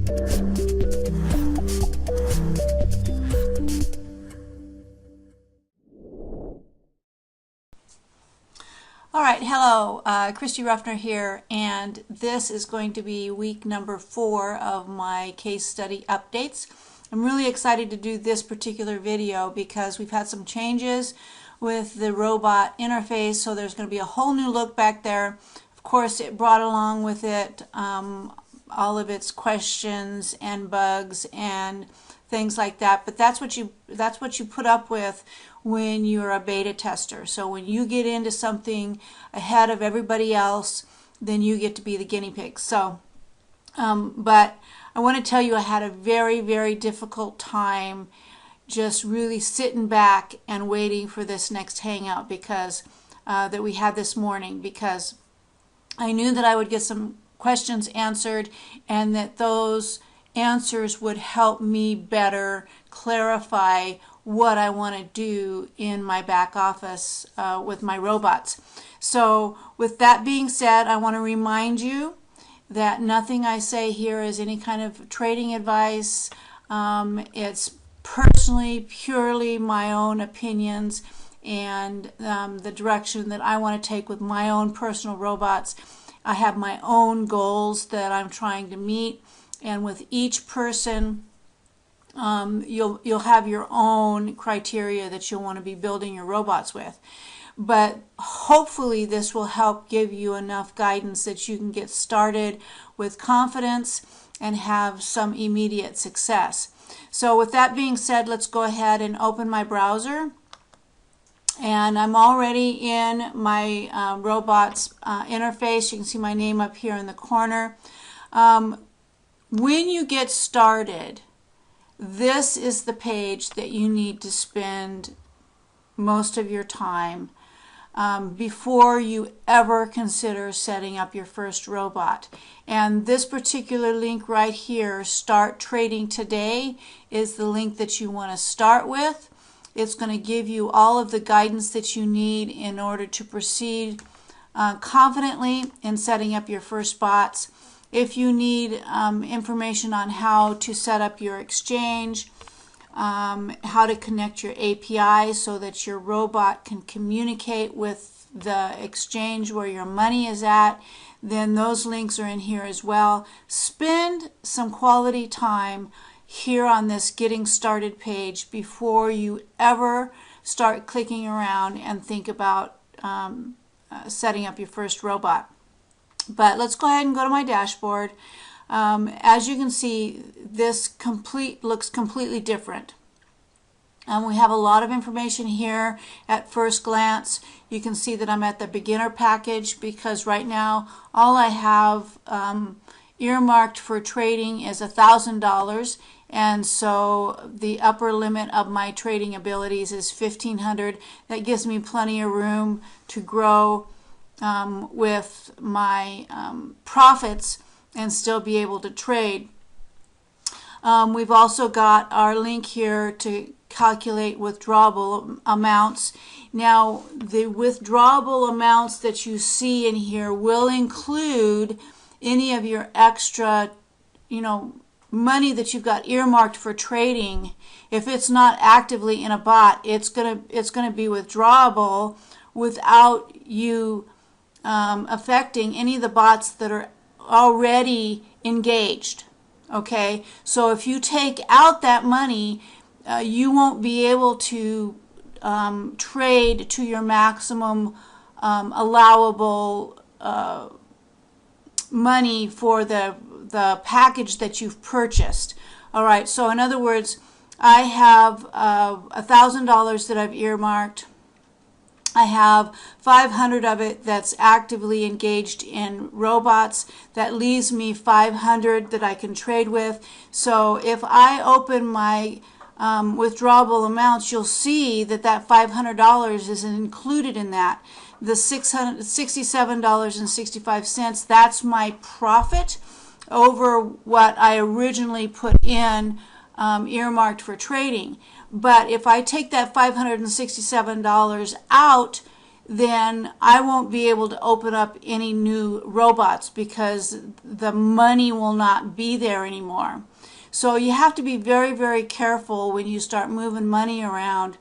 All right, hello, Christy Ruffner here, and this is going to be week number 4 of my case study updates. I'm really excited to do this particular video because we've had some changes with the roBot interface, so there's going to be a whole new look back there. Of course, it brought along with it all of its questions and bugs and things like that, but that's what you put up with when you're a beta tester. So when you get into something ahead of everybody else, then you get to be the guinea pig. So but I want to tell you I had a very, very difficult time just really sitting back and waiting for this next hangout because that we had this morning, because I knew that I would get some questions answered and that those answers would help me better clarify what I want to do in my back office with my robots. So with that being said, I want to remind you that nothing I say here is any kind of trading advice. It's personally, purely my own opinions and the direction that I want to take with my own personal robots. I have my own goals that I'm trying to meet, and with each person you'll have your own criteria that you'll want to be building your robots with. But hopefully this will help give you enough guidance that you can get started with confidence and have some immediate success. So with that being said, let's go ahead and open my browser. And I'm already in my robots interface. You can see my name up here in the corner. When you get started, this is the page that you need to spend most of your time before you ever consider setting up your first robot. And this particular link right here, Start Trading Today, is the link that you want to start with. It's going to give you all of the guidance that you need in order to proceed confidently in setting up your first bots. If you need information on how to set up your exchange, how to connect your API so that your robot can communicate with the exchange where your money is at, then those links are in here as well. Spend some quality time here on this Getting Started page before you ever start clicking around and think about setting up your first robot. But let's go ahead and go to my dashboard. As you can see, this looks completely different. We have a lot of information here at first glance. You can see that I'm at the beginner package because right now all I have earmarked for trading is $1,000, and so the upper limit of my trading abilities is $1,500. That gives me plenty of room to grow with my profits and still be able to trade. We've also got our link here to calculate withdrawable amounts. Now, the withdrawable amounts that you see in here will include any of your extra, money that you've got earmarked for trading. If it's not actively in a bot, it's gonna be withdrawable without you affecting any of the bots that are already engaged. Okay, so if you take out that money, you won't be able to trade to your maximum allowable money for the package that you've purchased. All right, so in other words, I have $1,000 that I've earmarked. I have 500 of it that's actively engaged in robots. That leaves me 500 that I can trade with. So if I open my withdrawable amounts, you'll see that that $500 is included in that. The $67.65, that's my profit over what I originally put in earmarked for trading. But if I take that $567 out, then I won't be able to open up any new robots because the money will not be there anymore. So you have to be very, very careful when you start moving money around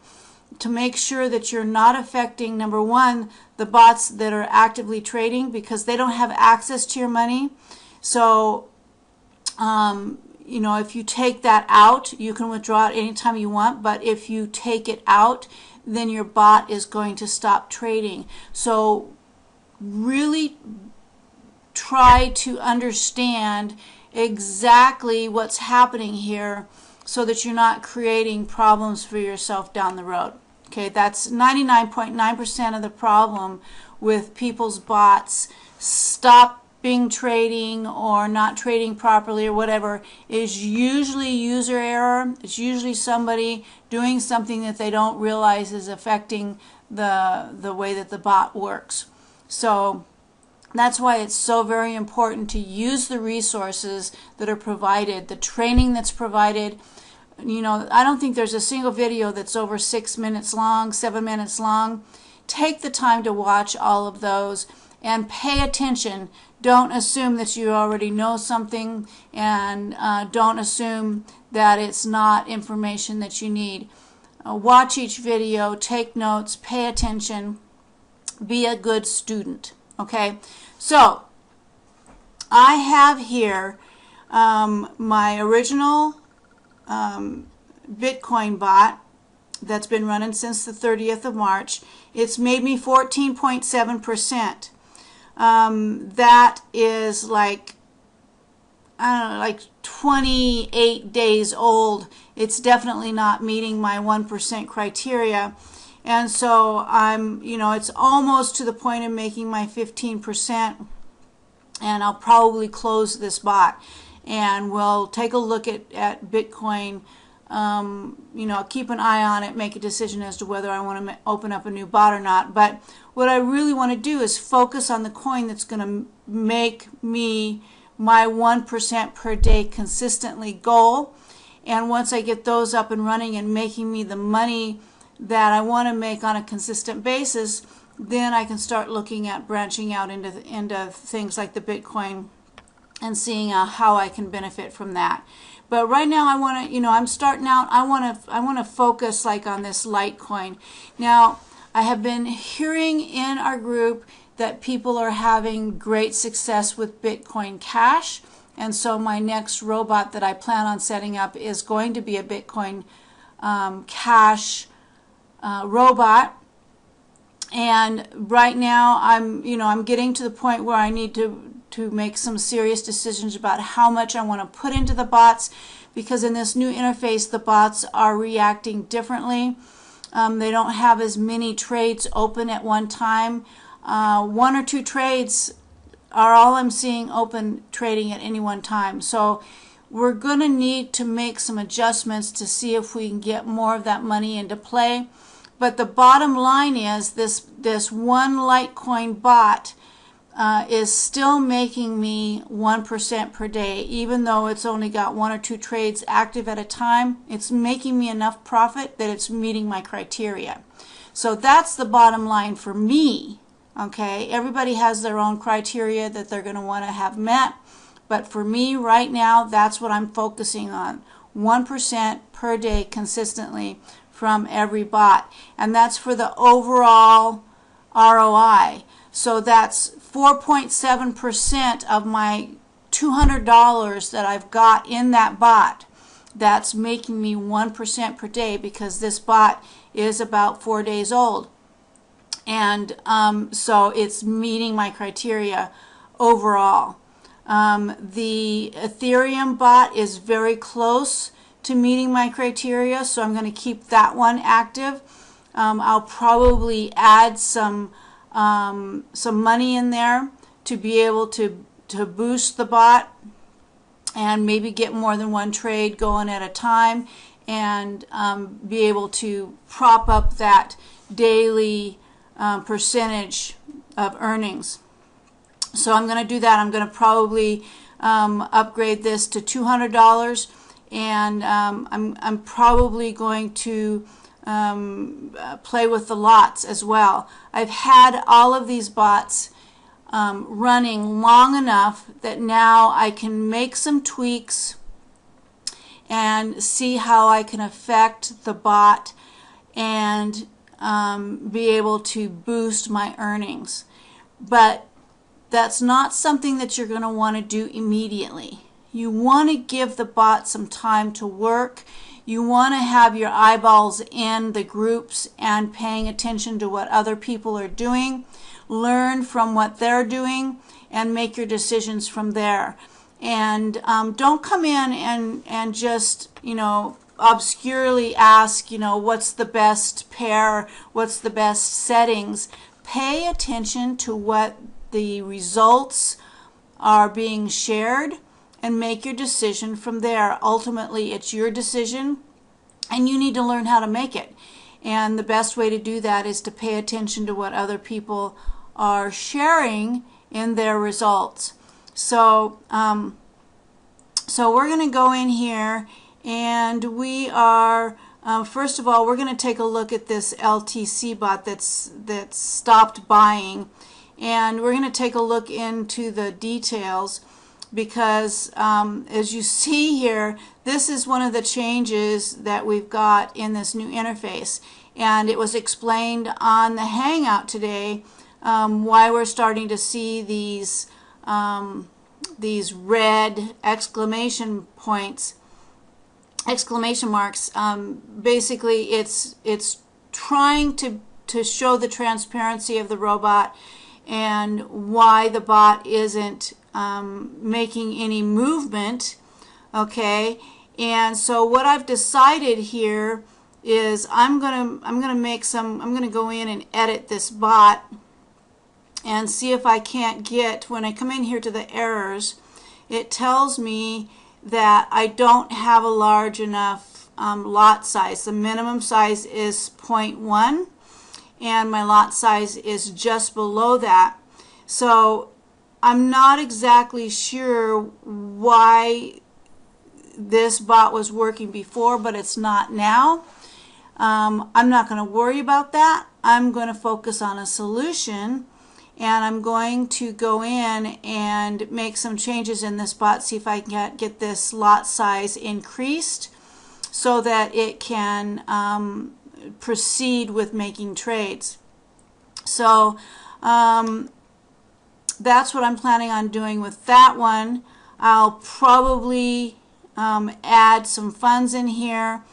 to make sure that you're not affecting, number one, the bots that are actively trading, because they don't have access to your money. So, you know, if you take that out, you can withdraw it anytime you want, but if you take it out, then your bot is going to stop trading. So really try to understand exactly what's happening here so that you're not creating problems for yourself down the road. Okay, that's 99.9% of the problem with people's bots stopping trading or not trading properly or whatever is usually user error. It's usually somebody doing something that they don't realize is affecting the way that the bot works. So that's why it's so very important to use the resources that are provided, the training that's provided. You know, I don't think there's a single video that's over 6 minutes long, 7 minutes long. Take the time to watch all of those and pay attention. Don't assume that you already know something, and don't assume that it's not information that you need. Watch each video, take notes, pay attention, be a good student. Okay, so I have here my original Bitcoin bot that's been running since the 30th of March. It's made me 14.7%. That is like, I don't know, like 28 days old. It's definitely not meeting my 1% criteria. And so I'm, you know, it's almost to the point of making my 15%, and I'll probably close this bot. And we'll take a look at Bitcoin, you know, keep an eye on it, make a decision as to whether I want to open up a new bot or not. But what I really want to do is focus on the coin that's going to make me my 1% per day consistently goal. And once I get those up and running and making me the money that I want to make on a consistent basis, then I can start looking at branching out into things like the Bitcoin and seeing how I can benefit from that. But right now I want to, you know, I'm starting out, I want to focus like on this Litecoin. Now, I have been hearing in our group that people are having great success with Bitcoin Cash, and so my next robot that I plan on setting up is going to be a Bitcoin Cash robot. And right now I'm getting to the point where I need to make some serious decisions about how much I want to put into the bots, because in this new interface the bots are reacting differently. They don't have as many trades open at one time. 1 or 2 trades are all I'm seeing open trading at any one time. So we're going to need to make some adjustments to see if we can get more of that money into play. But the bottom line is this one Litecoin bot is still making me 1% per day, even though it's only got 1 or 2 trades active at a time. It's making me enough profit that it's meeting my criteria. So that's the bottom line for me. Okay, everybody has their own criteria that they're going to want to have met, but for me right now, that's what I'm focusing on: 1% per day consistently from every bot, and that's for the overall ROI. So that's 4.7% of my $200 that I've got in that bot. That's making me 1% per day, because this bot is about 4 days old. And so it's meeting my criteria overall. The Ethereum bot is very close to meeting my criteria, so I'm going to keep that one active. I'll probably add some money in there to be able to boost the bot and maybe get more than 1 trade going at a time, and be able to prop up that daily percentage of earnings. So I'm going to do that. I'm going to probably upgrade this to $200, and I'm probably going to play with the lots as well. I've had all of these bots running long enough that now I can make some tweaks and see how I can affect the bot and be able to boost my earnings. But that's not something that you're going to want to do immediately. You want to give the bot some time to work. You want to have your eyeballs in the groups and paying attention to what other people are doing. Learn from what they're doing and make your decisions from there. And don't come in and just, obscurely ask, what's the best pair, what's the best settings. Pay attention to what the results are being shared and make your decision from there. Ultimately, it's your decision and you need to learn how to make it. And the best way to do that is to pay attention to what other people are sharing in their results. So, we're going to go in here and we are, first of all, we're going to take a look at this LTC bot that's stopped buying. And we're going to take a look into the details because as you see here, this is one of the changes that we've got in this new interface. And it was explained on the Hangout today why we're starting to see these red exclamation marks. Basically, it's trying to show the transparency of the robot and why the bot isn't making any movement. Okay, and so what I've decided here is I'm gonna go in and edit this bot and see if I can't get, when I come in here to the errors, it tells me that I don't have a large enough lot size. The minimum size is 0.1 and my lot size is just below that. So I'm not exactly sure why this bot was working before, but it's not now. I'm not going to worry about that. I'm going to focus on a solution, and I'm going to go in and make some changes in this bot, see if I can get this lot size increased so that it can proceed with making trades. So that's what I'm planning on doing with that one. I'll probably add some funds in here,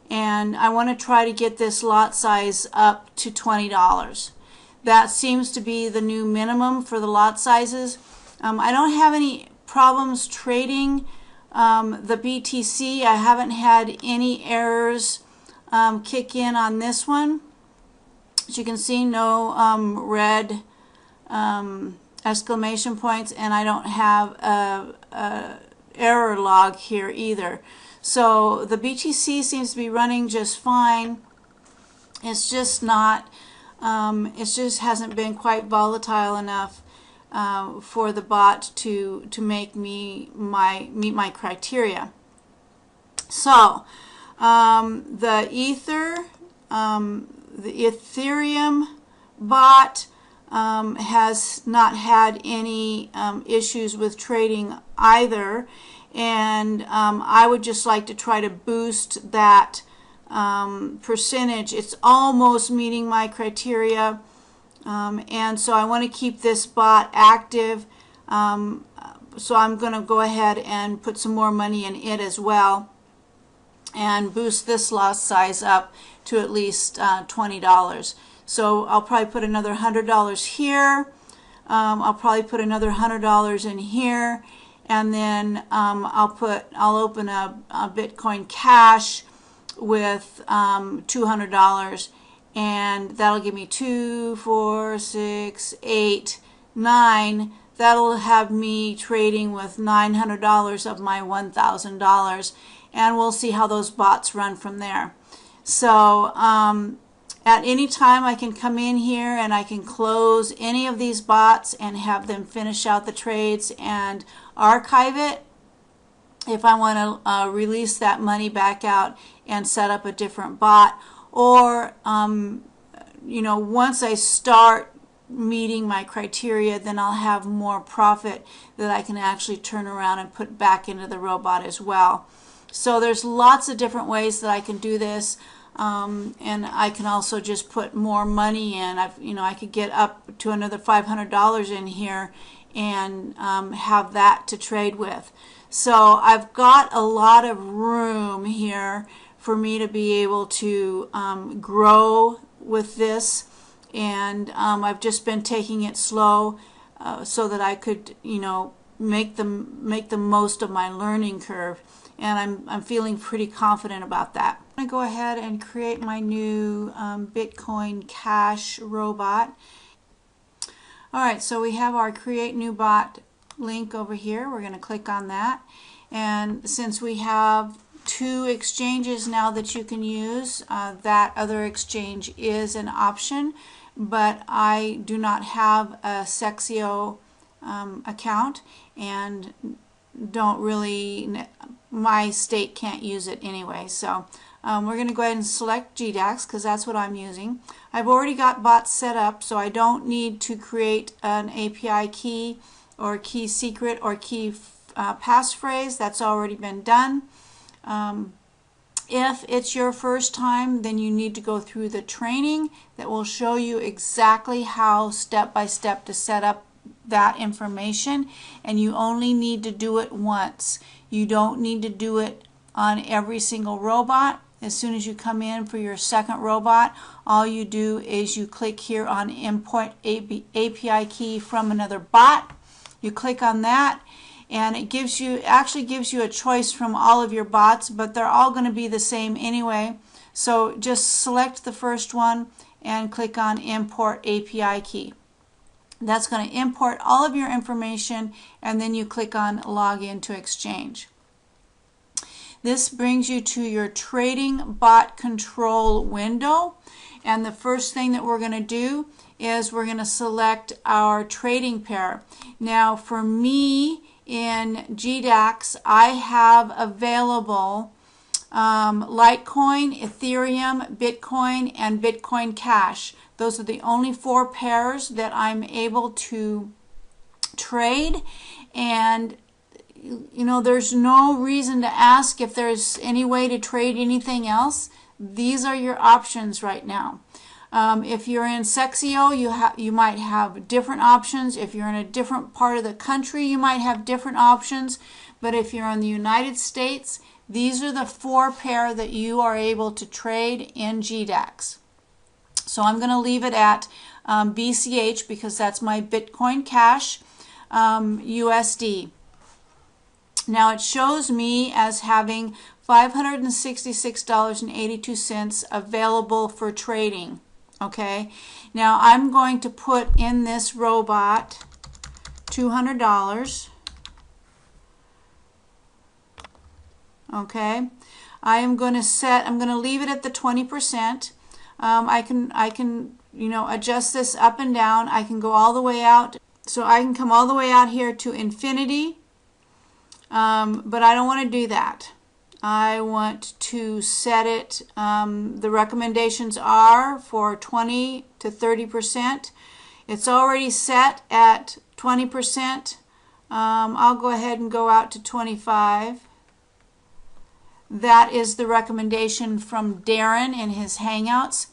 and I want to try to get this lot size up to $20. That seems to be the new minimum for the lot sizes. I don't have any problems trading the BTC. I haven't had any errors kick in on this one. As you can see, no red exclamation points, and I don't have a error log here either. So the BTC seems to be running just fine. It's just not, it just hasn't been quite volatile enough for the bot to make meet my criteria. So the Ethereum bot has not had any issues with trading either, and I would just like to try to boost that percentage. It's almost meeting my criteria, and so I want to keep this bot active, so I'm going to go ahead and put some more money in it as well and boost this lot size up to at least $20. So I'll probably put another $100 here. I'll probably put another $100 in here, and then I'll open a Bitcoin Cash with $200, and that'll give me 2, 4, 6, 8, 9. That'll have me trading with $900 of my $1,000, and we'll see how those bots run from there. So at any time I can come in here and I can close any of these bots and have them finish out the trades and archive it if I want to release that money back out and set up a different bot, or once I start meeting my criteria, then I'll have more profit that I can actually turn around and put back into the roBot as well. So there's lots of different ways that I can do this, and I can also just put more money in. I could get up to another $500 in here and have that to trade with. So I've got a lot of room here for me to be able to grow with this, and I've just been taking it slow so that I could make the most of my learning curve, and I'm feeling pretty confident about that. I'm going to go ahead and create my new Bitcoin Cash roBot. Alright, so we have our Create New Bot link over here. We're going to click on that, and since we have 2 exchanges now that you can use, that other exchange is an option, but I do not have a Sexio account and don't really, my state can't use it anyway. So we're going to go ahead and select GDAX because that's what I'm using. I've already got bots set up, so I don't need to create an API key or key secret or key passphrase. That's already been done. If it's your first time, then you need to go through the training that will show you exactly how step by step to set up that information, and you only need to do it once. You don't need to do it on every single roBot. As soon as you come in for your second roBot, all you do is you click here on Import API key from another bot. You click on that, and it actually gives you a choice from all of your bots, but they're all going to be the same anyway. So just select the first one and click on Import API key. That's going to import all of your information, and then you click on Login to Exchange. This brings you to your trading bot control window, and the first thing that we're going to do is we're going to select our trading pair. Now for me in GDAX, I have available Litecoin, Ethereum, Bitcoin, and Bitcoin Cash. Those are the only 4 pairs that I'm able to trade, and there's no reason to ask if there's any way to trade anything else. These are your options right now. If you're in Sexio, you might have different options. If you're in a different part of the country, you might have different options. But if you're in the United States, these are the 4 pair that you are able to trade in GDAX. So I'm going to leave it at BCH because that's my Bitcoin Cash USD. Now it shows me as having $566.82 available for trading. Okay, now I'm going to put in this roBot $200. Okay, I'm going to leave it at the 20%. I can adjust this up and down. I can go all the way out. So I can come all the way out here to infinity, but I don't want to do that. I want to set it, the recommendations are for 20 to 30%. It's already set at 20%. I'll go ahead and go out to 25. That is the recommendation from Darren in his Hangouts.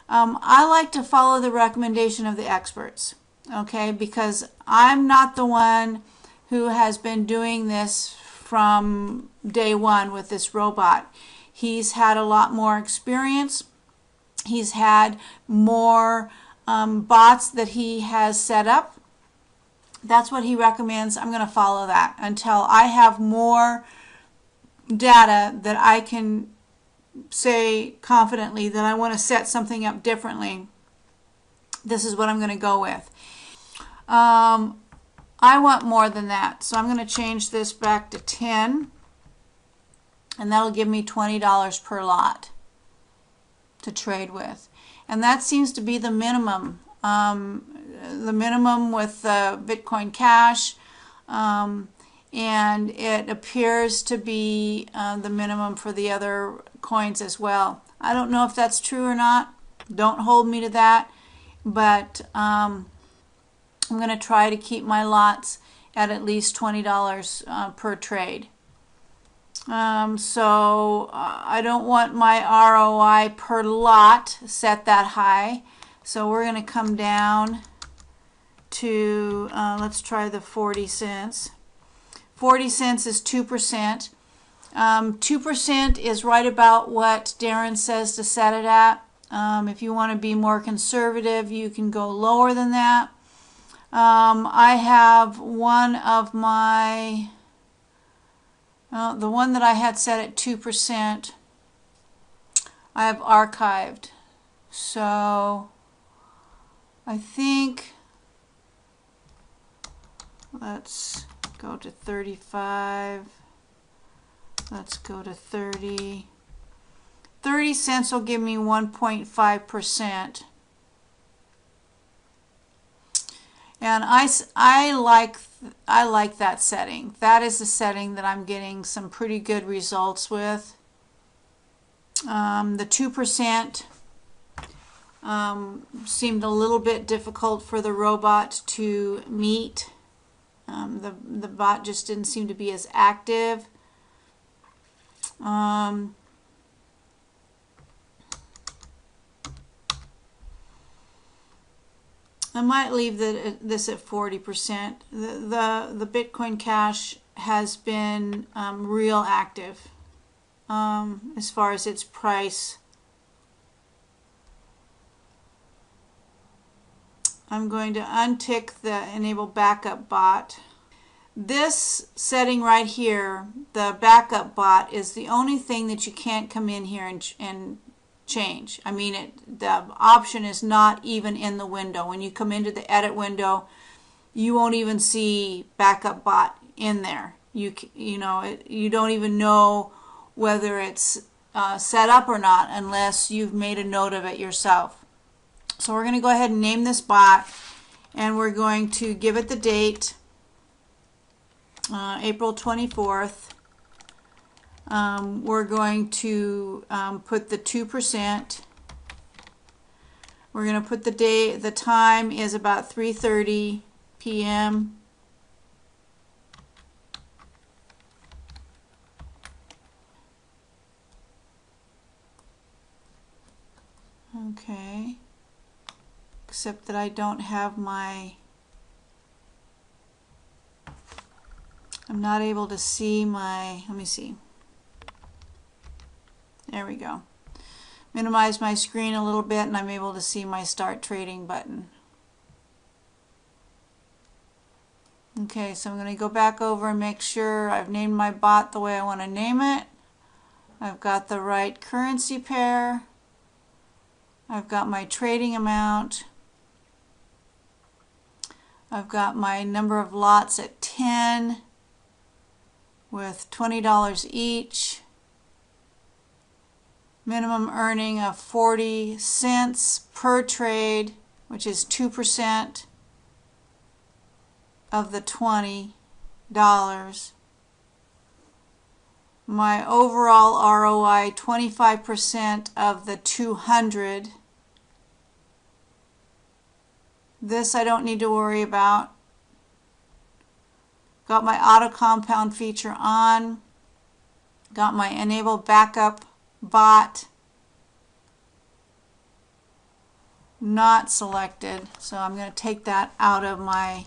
I like to follow the recommendation of the experts, okay, because I'm not the one who has been doing this from day one with this roBot. He's had a lot more experience. He's had more bots that he has set up. That's what he recommends. I'm going to follow that until I have more data that I can say confidently that I want to set something up differently. This is what I'm going to go with. I want more than that, so I'm going to change this back to 10, and that'll give me $20 per lot to trade with. And that seems to be the minimum. The minimum with Bitcoin Cash. and it appears to be the minimum for the other coins as well. I don't know if that's true or not. Don't hold me to that, but I'm going to try to keep my lots at least $20 per trade. So I don't want my ROI per lot set that high. So we're going to come down to, let's try the 40 cents. 40 cents is 2%. 2% is right about what Darren says to set it at. If you want to be more conservative, you can go lower than that. I have one of my, the one that I had set at 2%, I have archived. So I think, let's go to 35. Let's go to 30. 30 cents will give me 1.5%. And I like that setting. That is the setting that I'm getting some pretty good results with. The 2% seemed a little bit difficult for the roBot to meet. The bot just didn't seem to be as active. I might leave this at 40%. The Bitcoin Cash has been real active as far as its price. I'm going to untick the Enable Backup Bot. This setting right here, the backup bot, is the only thing that you can't come in here and change. I mean, the option is not even in the window. When you come into the edit window, you won't even see backup bot in there. You don't even know whether it's set up or not unless you've made a note of it yourself. So we're going to go ahead and name this bot, and we're going to give it the date, April 24th. We're going to put the 2%. We're going to put the day, the time is about 3:30 p.m. Okay. Except that I don't have my, I'm not able to see my, let me see. There we go. Minimize my screen a little bit and I'm able to see my Start Trading button. Okay, so I'm going to go back over and make sure I've named my bot the way I want to name it. I've got the right currency pair. I've got my trading amount. I've got my number of lots at 10 with $20 each. Minimum earning of 40 cents per trade, which is 2% of the $20. My overall ROI, 25% of the 200. This I don't need to worry about. Got my auto compound feature on. Got my Enable Backup Bot not selected, so I'm going to take that out of my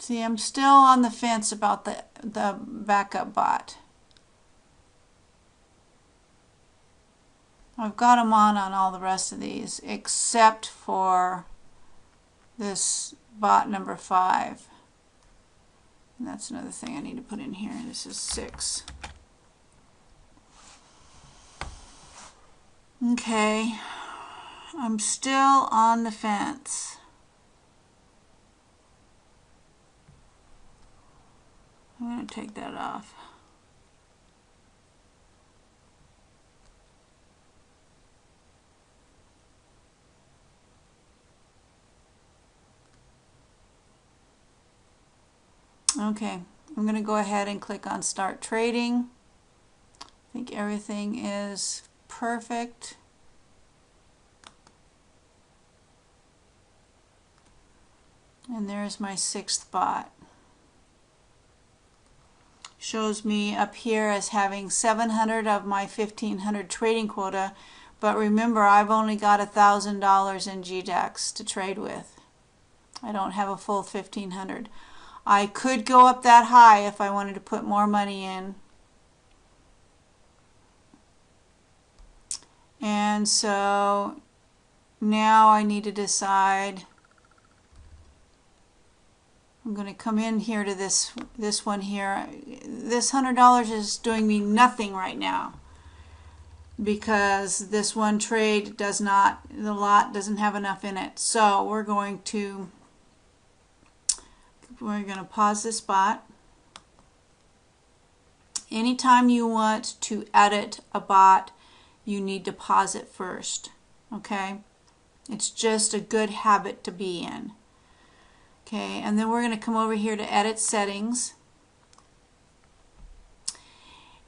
see, I'm still on the fence about the backup bot. I've got them on all the rest of these except for this bot number 5. And that's another thing I need to put in here. This is 6. Okay, I'm still on the fence. I'm going to take that off. Okay, I'm going to go ahead and click on Start Trading. I think everything is perfect. And there's my 6th bot. Shows me up here as having 700 of my 1,500 trading quota, but remember I've only got $1,000 in GDEX to trade with. I don't have a full 1,500. I could go up that high if I wanted to put more money in. And so now I need to decide. I'm going to come in here to this one here. This $100 is doing me nothing right now because this one trade does not, the lot doesn't have enough in it. So we're going to pause this bot. Anytime you want to edit a bot, you need to pause it first. Okay? It's just a good habit to be in. Okay, and then we're going to come over here to Edit Settings.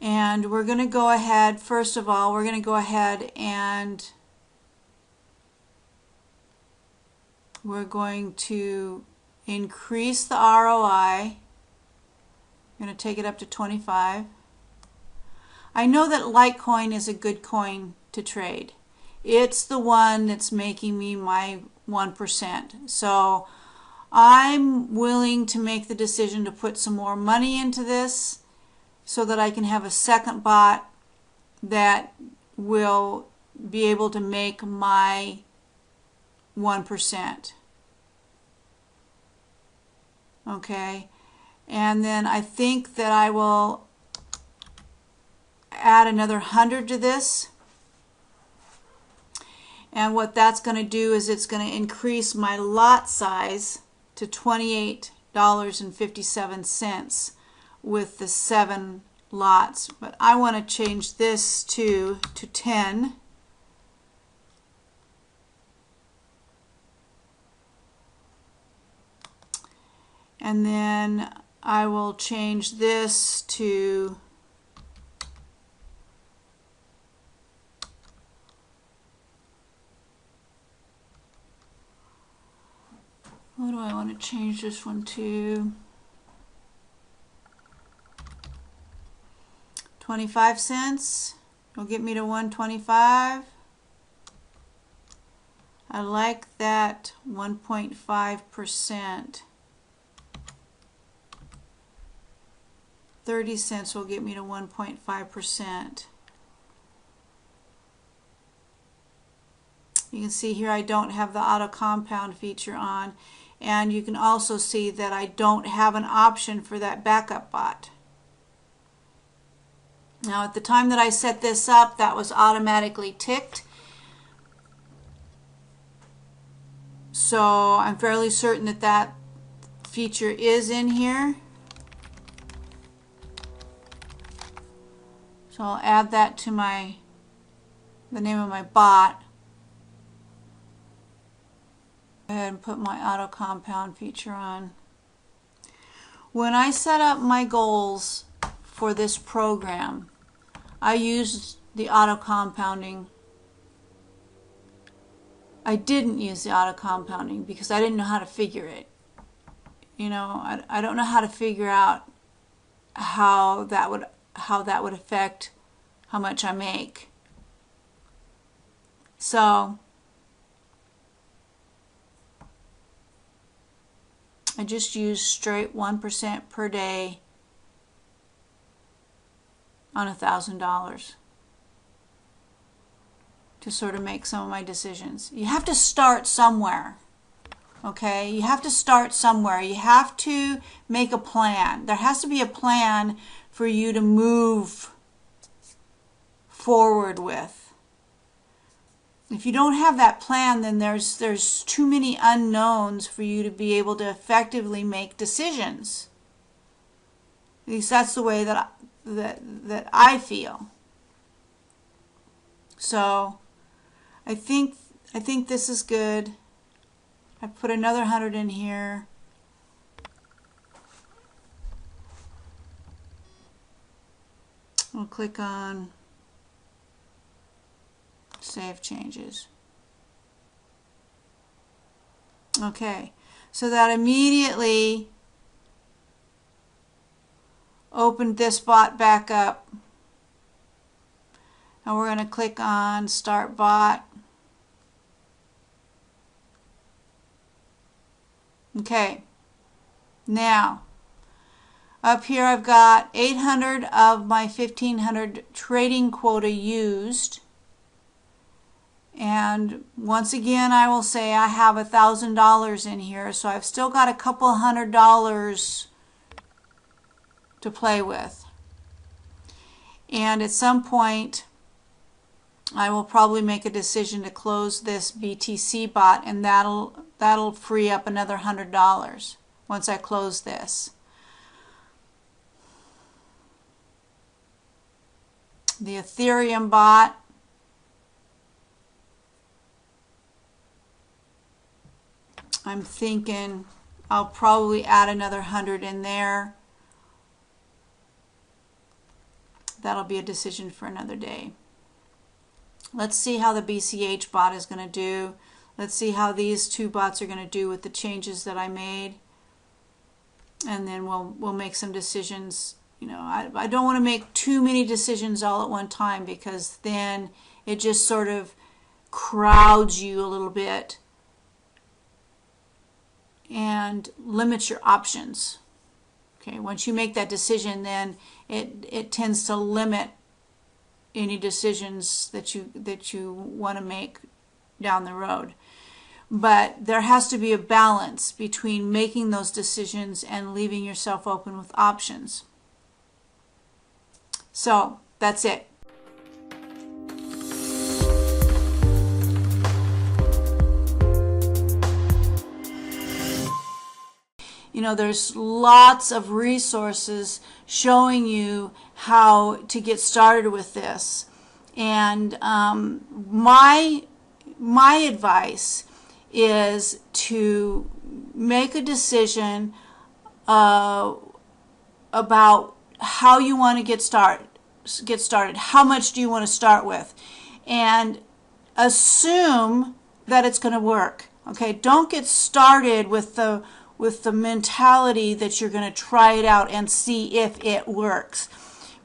And we're going to go ahead, first of all, we're going to go ahead and we're going to increase the ROI. I'm going to take it up to 25. I know that Litecoin is a good coin to trade. It's the one that's making me my 1%. So I'm willing to make the decision to put some more money into this so that I can have a second bot that will be able to make my 1%. Okay, and then I think that I will add another 100 to this. And what that's going to do is it's going to increase my lot size to $28.57 with the 7 lots. But I want to change this to 10. And then I will change this to what do I want to change this one to? 25 cents. It'll get me to 125. I like that 1.5%. 30 cents will get me to 1.5%. You can see here I don't have the auto compound feature on, and you can also see that I don't have an option for that backup bot. Now at the time that I set this up, that was automatically ticked. So I'm fairly certain that that feature is in here. So I'll add that to the name of my bot. Go ahead and put my auto compound feature on. When I set up my goals for this program, I used the auto compounding. I didn't use the auto compounding because I didn't know how to figure it. You know, I don't know how to figure out how that would affect how much I make. So I just use straight 1% per day on $1,000 to sort of make some of my decisions. You have to start somewhere. Okay, you have to start somewhere. You have to make a plan. There has to be a plan for you to move forward with. If you don't have that plan, then there's too many unknowns for you to be able to effectively make decisions. At least that's the way that I feel. So I think this is good. I put another 100 in here. We'll click on Save Changes. Okay, so that immediately opened this bot back up. And we're going to click on Start Bot. Okay, now up here I've got 800 of my 1500 trading quota used. And once again, I will say I have $1,000 in here, so I've still got a couple $100 to play with. And at some point, I will probably make a decision to close this BTC bot, and that'll free up another $100 once I close this. The Ethereum bot, I'm thinking I'll probably add another 100 in there. That'll be a decision for another day. Let's see how the BCH bot is going to do. Let's see how these two bots are going to do with the changes that I made. And then we'll make some decisions. You know, I don't want to make too many decisions all at one time, because then it just sort of crowds you a little bit and limits your options. Okay, once you make that decision, then it tends to limit any decisions that you want to make down the road. But there has to be a balance between making those decisions and leaving yourself open with options. So that's it. You know, there's lots of resources showing you how to get started with this. And my advice is to make a decision about how you want to get started. How much do you want to start with? And assume that it's going to work. Okay, don't get started with the mentality that you're going to try it out and see if it works,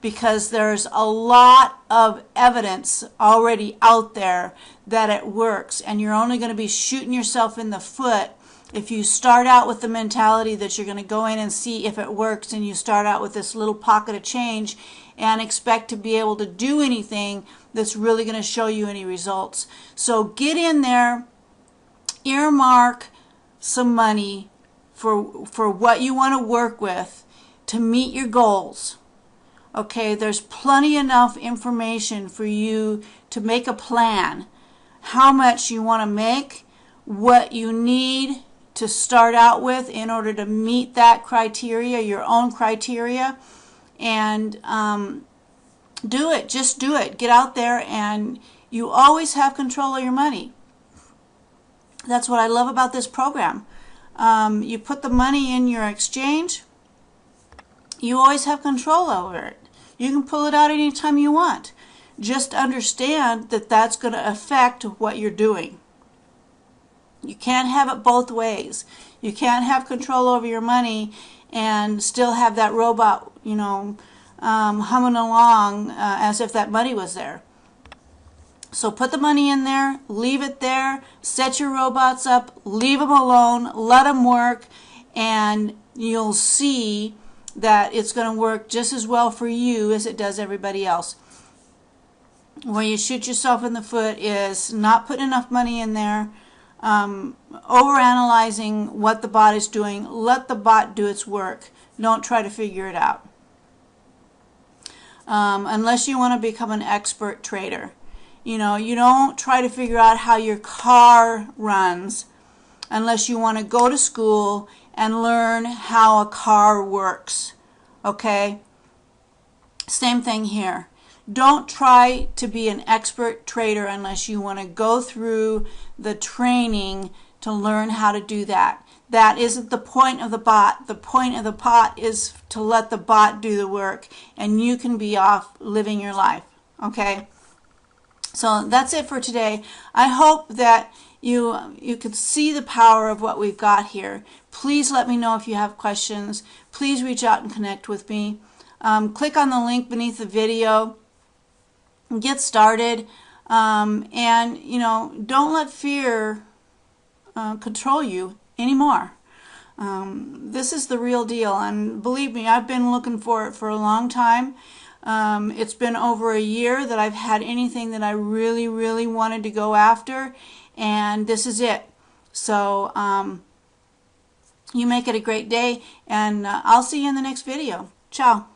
because there's a lot of evidence already out there that it works, and you're only going to be shooting yourself in the foot if you start out with the mentality that you're going to go in and see if it works, and you start out with this little pocket of change and expect to be able to do anything that's really going to show you any results. So get in there, earmark some money for what you want to work with to meet your goals. Okay, there's plenty enough information for you to make a plan. How much you want to make, what you need to start out with in order to meet that criteria, your own criteria, and do it. Just do it. Get out there, and you always have control of your money. That's what I love about this program. You put the money in your exchange, you always have control over it. You can pull it out anytime you want. Just understand that that's going to affect what you're doing. You can't have it both ways. You can't have control over your money and still have that robot, humming along as if that money was there. So put the money in there, leave it there, set your robots up, leave them alone, let them work, and you'll see that it's going to work just as well for you as it does everybody else. Where you shoot yourself in the foot is not putting enough money in there, overanalyzing what the bot is doing. Let the bot do its work. Don't try to figure it out. Unless you want to become an expert trader. You don't try to figure out how your car runs unless you want to go to school and learn how a car works. Okay? Same thing here. don't try to be an expert trader unless you want to go through the training to learn how to do that. That isn't the point of the bot. The point of the bot is to let the bot do the work, and you can be off living your life. Okay? So that's it for today. I hope that you could see the power of what we've got here. Please let me know if you have questions. Please reach out and connect with me. Click on the link beneath the video. Get started. And, don't let fear control you anymore. This is the real deal, and believe me, I've been looking for it for a long time. It's been over a year that I've had anything that I really, really wanted to go after, and this is it. So you make it a great day, and I'll see you in the next video. Ciao.